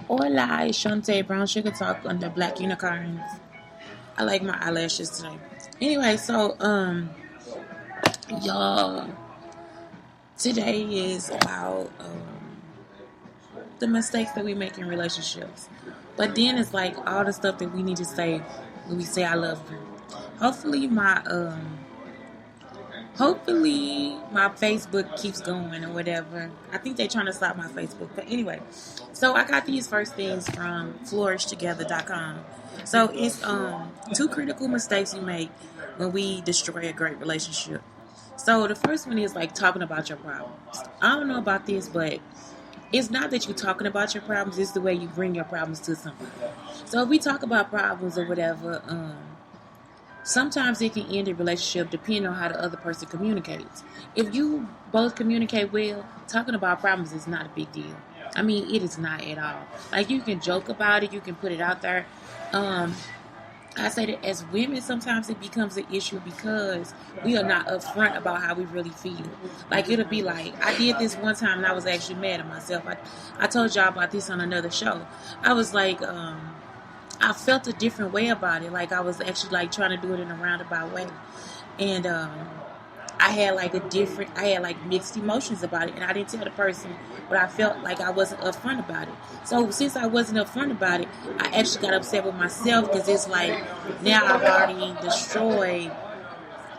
Hola, it's Shantae Brown Sugar Talk on the Black Unicorns. I like my eyelashes today. Anyway, y'all, today is about the mistakes that we make in relationships. But then it's like all the stuff that we need to say when we say I love you. Hopefully my Facebook keeps going or whatever. I think they're trying to stop my Facebook. But anyway, so I got these first things from flourishtogether.com. So it's two critical mistakes you make when we destroy a great relationship. So the first one is like talking about your problems. I don't know about this, but it's not that you're talking about your problems, it's the way you bring your problems to somebody. So if we talk about problems or whatever, sometimes it can end a relationship depending on how the other person communicates. If you both communicate well, talking about problems is not a big deal. I mean, it is not at all. Like, you can joke about it, you can put it out there. I say that as women, sometimes it becomes an issue because we are not upfront about how we really feel. Like, it'll be like, I did this one time and I was actually mad at myself. I told y'all about this on another show. I was like, I felt a different way about it. Like, I was actually like trying to do it in a roundabout way. And I had like mixed emotions about it. And I didn't tell the person what I felt. Like, I wasn't upfront about it. So since I wasn't upfront about it, I actually got upset with myself because it's like, now I've already destroyed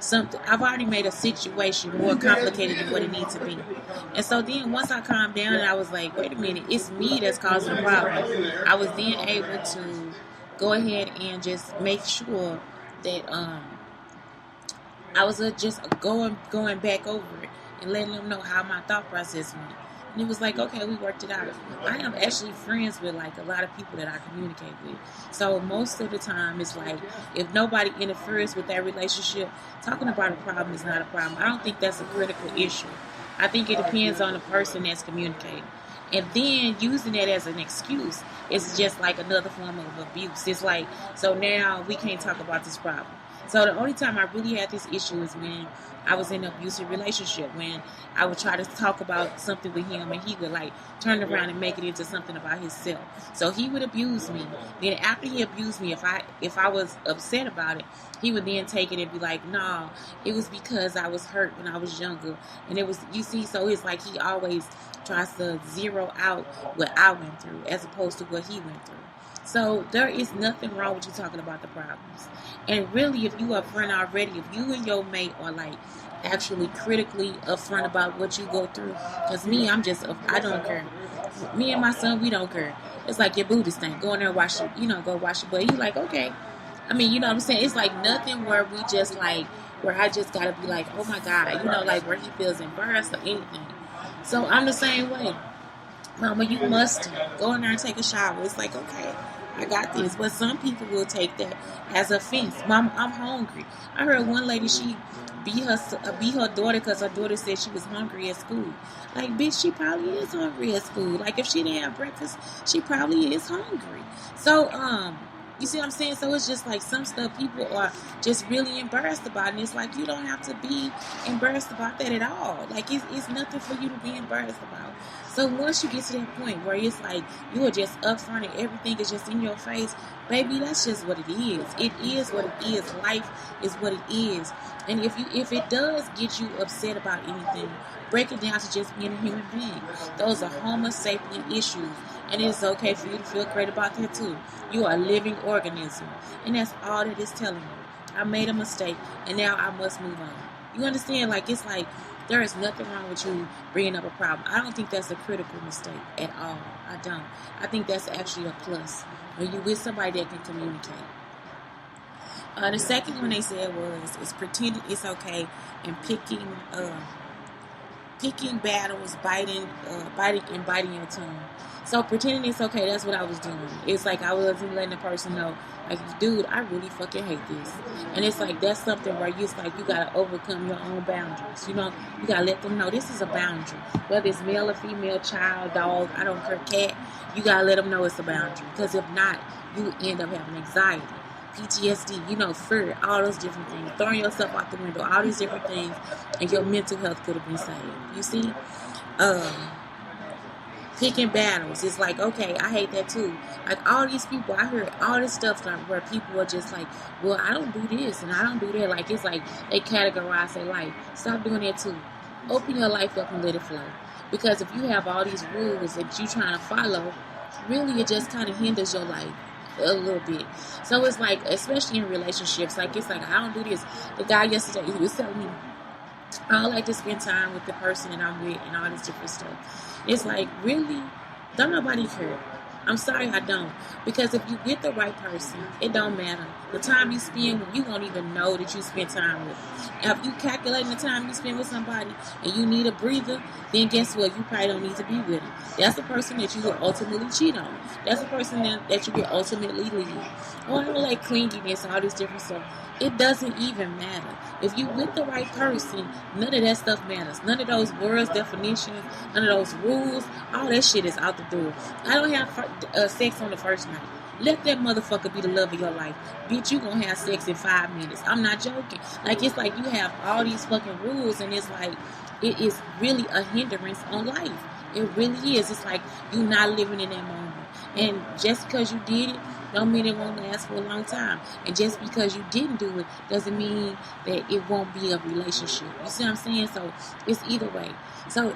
something. I've already made a situation more complicated than what it needs to be. And so then once I calmed down and I was like, wait a minute, it's me that's causing the problem. I was then able to go ahead and just make sure that I was just going back over it and letting them know how my thought process went. And it was like, okay, we worked it out. I am actually friends with like a lot of people that I communicate with. So most of the time it's like, if nobody interferes with that relationship, talking about a problem is not a problem. I don't think that's a critical issue. I think it depends on the person that's communicating. And then using that as an excuse is just like another form of abuse. It's like, so now we can't talk about this problem. So the only time I really had this issue is when I was in an abusive relationship, when I would try to talk about something with him and he would like turn around and make it into something about himself. So he would abuse me. Then after he abused me, if I was upset about it, he would then take it and be like, no, it was because I was hurt when I was younger. And it was, you see, so it's like he always tries to zero out what I went through as opposed to what he went through. So there is nothing wrong with you talking about the problems. And really, if you are upfront already, if you and your mate are like actually critically upfront about what you go through, because me, I don't care. Me and my son, we don't care. It's like your booty stink. Go in there and wash it, go wash your butt. He like, okay. I mean, you know what I'm saying? It's like nothing where we just like, where I just gotta be like, oh my God, like where he feels embarrassed or anything. So I'm the same way. Mama, you must go in there and take a shower. It's like, okay, I got this. But some people will take that as offense. Mama, I'm hungry. I heard one lady, she beat her daughter because her daughter said she was hungry at school. Like, bitch, she probably is hungry at school. Like, if she didn't have breakfast, she probably is hungry. So, you see what I'm saying? So it's just like some stuff people are just really embarrassed about. And it's like, you don't have to be embarrassed about that at all. Like, it's nothing for you to be embarrassed about. So once you get to that point where it's like you are just upfront and everything is just in your face, baby, that's just what it is. It is what it is. Life is what it is. And if it does get you upset about anything, break it down to just being a human being. Those are Homo sapien issues. And it's okay for you to feel great about that too. You are a living organism. And that's all that it's telling you. I made a mistake and now I must move on. You understand? Like, it's like, there is nothing wrong with you bringing up a problem. I don't think that's a critical mistake at all. I don't. I think that's actually a plus when you're with somebody that can communicate. The second one they said is pretending it's okay and picking battles, biting your tongue. So pretending it's okay, that's what I was doing. It's like I wasn't letting the person know, like, dude, I really fucking hate this. And it's like that's something where it's like you gotta overcome your own boundaries. You gotta let them know this is a boundary. Whether it's male or female, child, dog, I don't care, cat, you gotta let them know it's a boundary. Because if not, you end up having anxiety, PTSD, fear, all those different things, throwing yourself out the window, all these different things, and your mental health could have been saved. You see? picking battles. It's like, okay, I hate that too. Like all these people, I heard all this stuff like, where people are just like, well, I don't do this and I don't do that. Like it's like they categorize their life. Stop doing that too. Open your life up and let it flow. Because if you have all these rules that you trying to follow, really it just kind of hinders your life a little bit. So it's like, especially in relationships, like it's like I don't do this. The guy yesterday, he was telling me, I don't like to spend time with the person that I'm with and all this different stuff. It's like, really? Don't nobody care. I'm sorry, I don't. Because if you get the right person, it don't matter. The time you spend, you won't even know that you spent time with. If you calculating the time you spend with somebody and you need a breather, then guess what? You probably don't need to be with them. That's the person that you will ultimately cheat on. That's the person that you will ultimately leave. Oh, I don't like clinginess, all this different stuff. It doesn't even matter. If you with the right person, none of that stuff matters. None of those words, definitions, none of those rules, all that shit is out the door. I don't have sex on the first night. Let that motherfucker be the love of your life. Bitch, you gonna have sex in 5 minutes. I'm not joking. Like, it's like you have all these fucking rules, and it's like, it is really a hindrance on life. It really is. It's like you not living in that moment. And just because you did it, don't mean it won't last for a long time. And just because you didn't do it doesn't mean that it won't be a relationship. You see what I'm saying? So it's either way. So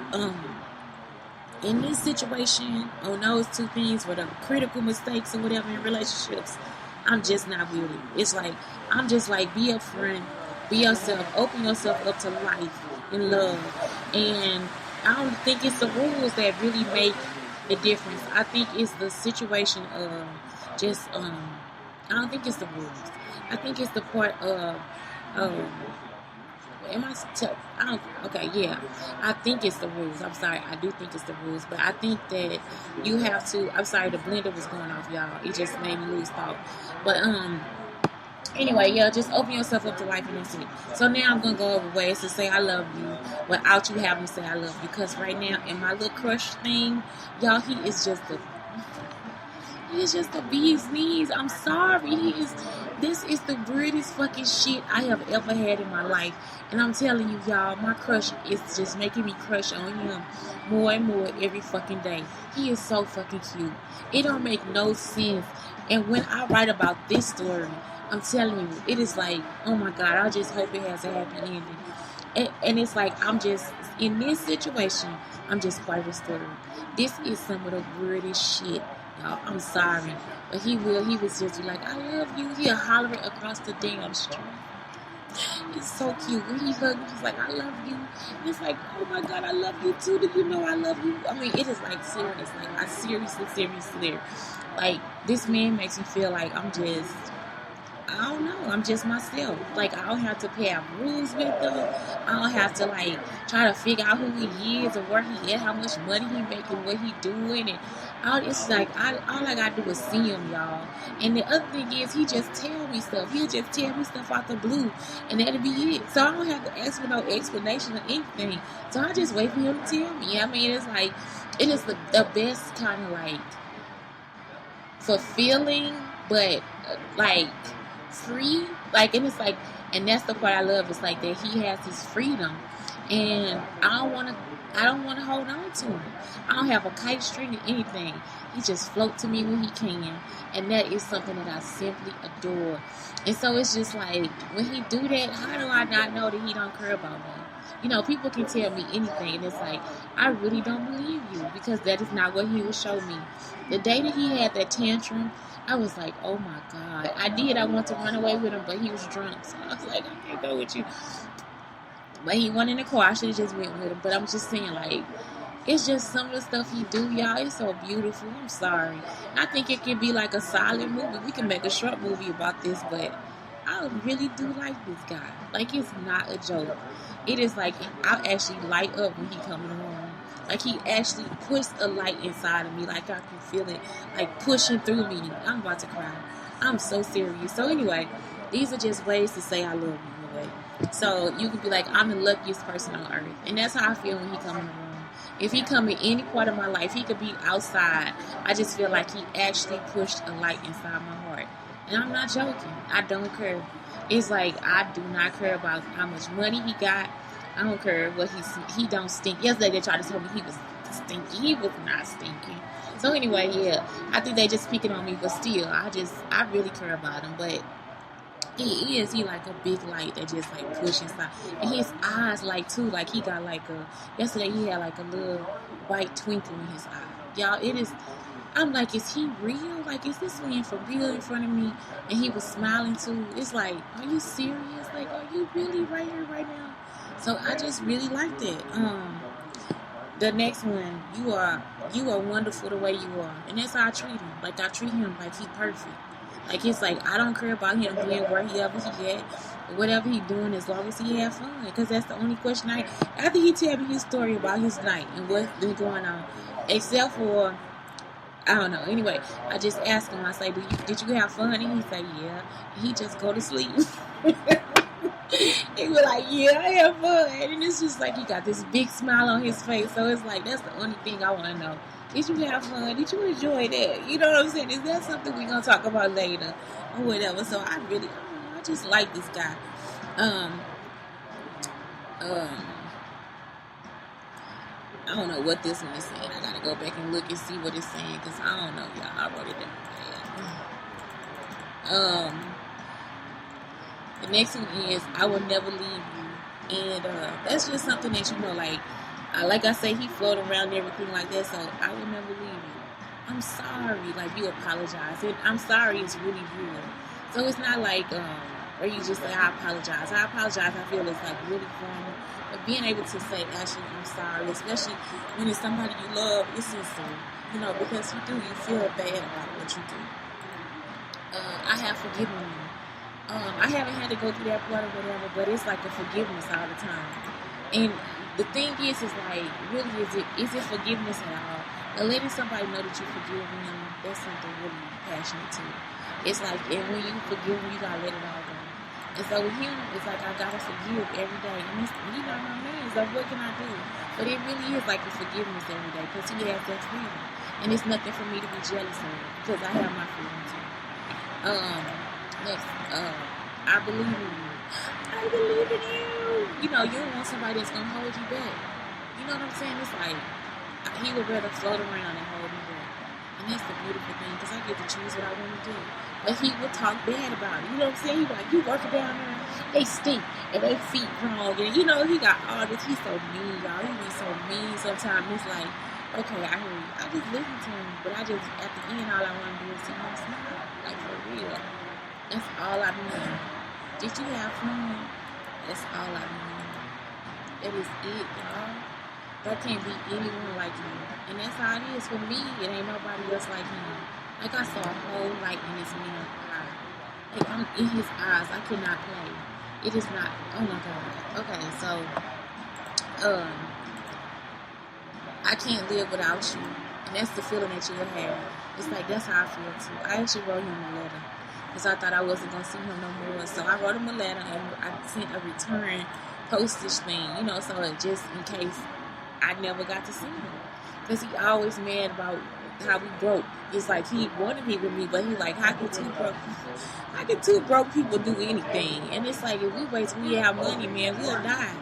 in this situation, on those two things, where the critical mistakes or whatever in relationships, I'm just not with it. It's like, I'm just like, be a friend, be yourself, open yourself up to life and love. And I don't think it's the rules that really make the difference. I think it's the situation of just, I don't think it's the rules. I think it's the part of, okay, yeah. I think it's the rules. I'm sorry. I do think it's the rules. But I think that you have to, I'm sorry, the blender was going off, y'all. It just made me lose thought. But, anyway, yeah, just open yourself up to life and that's it. So now I'm going to go over ways to say I love you without you having to say I love you. Because right now, in my little crush thing, y'all, he is just the bee's knees. I'm sorry. This is the weirdest fucking shit I have ever had in my life. And I'm telling you, y'all, my crush is just making me crush on him more and more every fucking day. He is so fucking cute. It don't make no sense. And when I write about this story, I'm telling you, it is like, oh my God, I just hope it has a happy ending. And it's like, I'm just, in this situation, I'm just quite restored. This is some of the weirdest shit. Y'all, I'm sorry. But he was just like, I love you. He'll holler it across the damn street. It's so cute. When he hugged me, he's like, I love you. And it's like, oh my God, I love you too. Do you know I love you? I mean, it is like serious. Like, I seriously. Like, this man makes me feel like I'm just, I don't know. I'm just myself. Like, I don't have to have rules with him. I don't have to, like, try to figure out who he is or where he is, how much money he making, what he doing. And all it's like, all I got to do is see him, y'all. And the other thing is, he just tell me stuff. He'll just tell me stuff out the blue. And that'll be it. So I don't have to ask for no explanation or anything. So I just wait for him to tell me. I mean, it's like, it is the best kind of, like, fulfilling, but, like, free, like, and it's like, and that's the part I love. It's like that he has his freedom, and I don't want to hold on to him. I don't have a kite string or anything. He just float to me when he can, and that is something that I simply adore. And so it's just like, when he do that, how do I not know that he don't care about me? You know, people can tell me anything, and it's like, I really don't believe you, because that is not what he will show me. The day that he had that tantrum, I was like, oh my God. I wanted to run away with him, but he was drunk. So I was like, I can't go with you. But he went in the car. I should have just went with him. But I'm just saying, like, it's just some of the stuff he do, y'all. It's so beautiful. I'm sorry. I think it could be like a solid movie. We can make a short movie about this, but I really do like this guy. Like, it's not a joke. It is like, I actually light up when he come in the room. Like, he actually puts a light inside of me. Like, I can feel it, like, pushing through me. I'm about to cry. I'm so serious. So, anyway, these are just ways to say I love you, anyway. So, you can be like, I'm the luckiest person on earth. And that's how I feel when he come in the room. If he come in any part of my life, he could be outside. I just feel like he actually pushed a light inside my heart. And I'm not joking. I don't care. It's like, I do not care about how much money he got. I don't care what he don't stink. Yesterday they tried to tell me he was stinky. He was not stinky. So anyway, yeah, I think they just picking on me, but still, I really care about him. But he like a big light that just like push inside, and his eyes like too, like he got like yesterday he had like a little white twinkle in his eye. Y'all, it is. I'm like, is he real? Like, is this man for real in front of me? And he was smiling too. It's like, are you serious? Like, are you really right here right now? So I just really like that. The next one, you are wonderful the way you are, and that's how I treat him. Like I treat him like he's perfect. Like it's like I don't care about him being wherever he at, whatever he doing, as long as he have fun. Because that's the only question after he tell me his story about his night and what's been going on, except for. I don't know. Anyway, I just asked him. I say, did you have fun? And he said, yeah. And he just go to sleep. He was like, yeah, I had fun. And it's just like he got this big smile on his face. So it's like, that's the only thing I want to know. Did you have fun? Did you enjoy that? You know what I'm saying? Is that something we're going to talk about later or whatever? So I just like this guy. I don't know what this one is saying. I gotta go back and look and see what it's saying because I don't know, y'all. I wrote it down. The next one is I will never leave you, and that's just something that like I say, he floated around and everything like that. So I will never leave you. I'm sorry, like you apologize, and I'm sorry is really real. So it's not like where you just say I apologize. I feel it's like really formal. But being able to say, actually, I'm sorry, especially when it's somebody you love, it's sincere, because you feel bad about what you do. I have forgiven you. I haven't had to go through that part or whatever, but it's like a forgiveness all the time. And the thing is like, really, is it forgiveness at all? And letting somebody know that you forgive them, that's something really passionate too. It's like, and when you forgive them, you gotta let it all go. And so with him, it's like I gotta forgive every day. And he's not my man, so what can I do? But it really is like a forgiveness every day because he has that freedom. And it's nothing for me to be jealous of because I have my freedom too. Next, I believe in you. I believe in you. You don't want somebody that's gonna hold you back. You know what I'm saying? It's like he would rather float around and hold me back. And that's the beautiful thing because I get to choose what I want to do. But he would talk bad about it. You know what I'm saying? He like, you working down there, they stink and they feet wrong. And he got all this. He's so mean, y'all. He be so mean sometimes. It's like, okay, I hear you. I just listen to him. But at the end, all I want to do is see him smile. Like, for real. That's all I mean. Did you have fun? That's all I mean. That is it, y'all. There can't be anyone like you. And that's how it is for me. It ain't nobody else like him. Like I saw a whole light in this man's eye. Like I'm in his eyes. I cannot play. It is not. Oh my God. Okay, so I can't live without you, and that's the feeling that you will have. It's like that's how I feel too. I actually wrote him a letter because I thought I wasn't gonna see him no more. So I wrote him a letter and I sent a return postage thing. So it just in case I never got to see him because he always mad about how we broke. It's like he wanted to be with me, but he like, how can two broke people do anything? And it's like, if we wait till we have money, man, we'll die.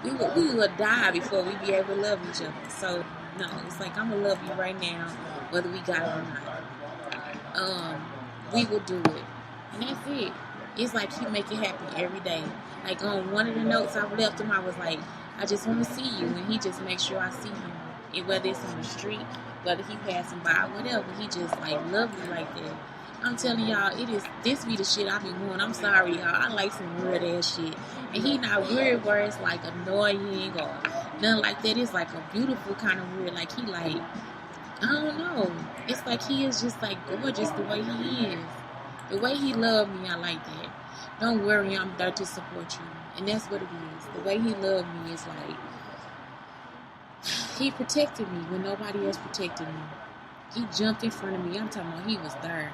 We will die before we be able to love each other. So no, it's like I'm gonna love you right now, whether we got it or not. We will do it, and that's it. It's like he make it happen every day. Like on one of the notes I left him, I was like, I just want to see you, and he just makes sure I see him. And whether it's on the street, whether he passing by, whatever, he just like love me like that. I'm telling y'all, this be the shit I be wanting. I'm sorry, y'all. I like some weird ass shit. And he not weird where it's like annoying or nothing like that. It's like a beautiful kind of weird. Like he like, I don't know. It's like he is just like gorgeous the way he is. The way he loved me, I like that. Don't worry, I'm there to support you. And that's what it is. The way he loved me is like, he protected me when nobody else protected me. He jumped in front of me. I'm talking about he was there.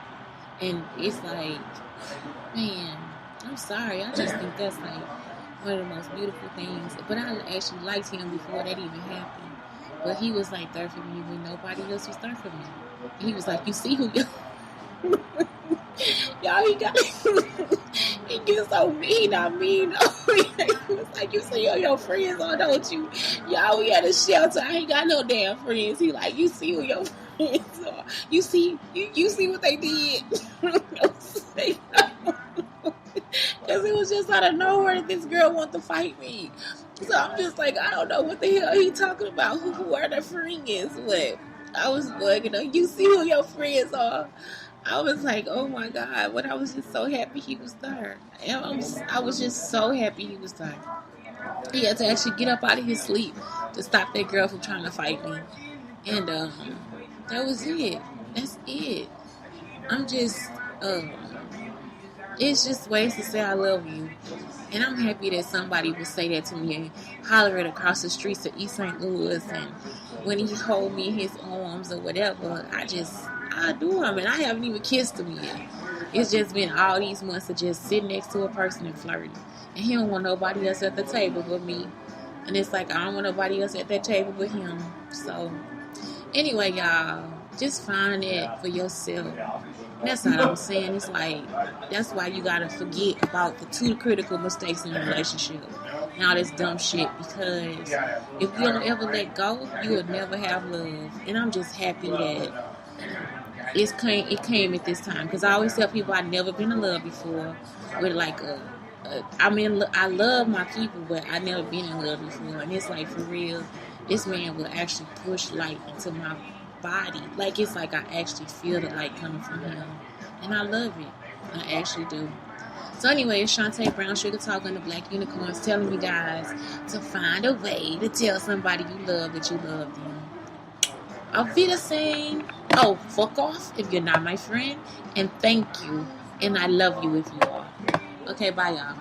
And it's like, man, I'm sorry. I just think that's like one of the most beautiful things. But I actually liked him before that even happened. But he was like there for me when nobody else was there for me. And he was like, you see who you... Y'all, he got you so mean. I mean, he was like, you see all your friends on, don't you? Y'all, we at a shelter. I ain't got no damn friends. He like, you see who your friends are. You see what they did. Because it was just out of nowhere that this girl wanted to fight me. So I'm just like, I don't know what the hell he talking about. Who are the friends? What? I was bugging. You see who your friends are. I was like, oh my God. But I was just so happy he was there. And I was just so happy he was there. He had to actually get up out of his sleep to stop that girl from trying to fight me. And that was it. That's it. I'm just, it's just ways to say I love you. And I'm happy that somebody would say that to me and holler it across the streets of East St. Louis. And when he hold me in his arms or whatever, I adore him. And I haven't even kissed him yet. It's just been all these months of just sitting next to a person and flirting. And he don't want nobody else at the table but me. And it's like, I don't want nobody else at that table but him. So, anyway, y'all, just find it for yourself. That's all I'm saying. It's like, that's why you gotta forget about the 2 critical mistakes in a relationship and all this dumb shit, because if you don't ever let go, you will never have love. And I'm just happy that it came at this time, because I always tell people I've never been in love before with like I love my people, but I never been in love before. And it's like, for real, this man will actually push light into my body. Like, it's like I actually feel the light coming from him, and I love it. I actually do. So anyway, it's Shantae Brown, Sugar Talk on the Black Unicorns, telling you guys to find a way to tell somebody you love that you love them. Auf Wiedersehen. Oh, fuck off if you're not my friend, and thank you, and I love you if you are. Okay, bye y'all.